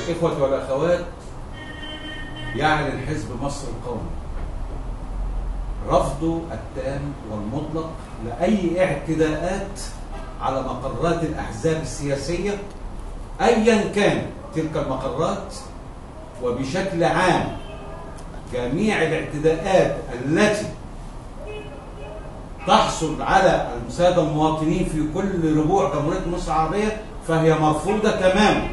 الإخوة والأخوات، يعلن حزب مصر القومي رفضه التام والمطلق لأي اعتداءات على مقرات الأحزاب السياسية أيا كان تلك المقرات، وبشكل عام جميع الاعتداءات التي تحصل على السادة المواطنين في كل ربوع جمهورية مصر العربية فهي مرفوضة تماما،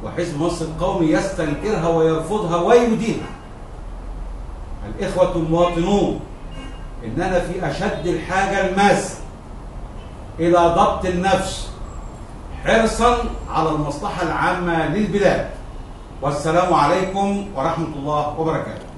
وحزب مصر القومي يستنكرها ويرفضها ويدينها. الإخوة المواطنون، إننا في أشد الحاجة الماسة إلى ضبط النفس حرصا على المصلحة العامة للبلاد. والسلام عليكم ورحمة الله وبركاته.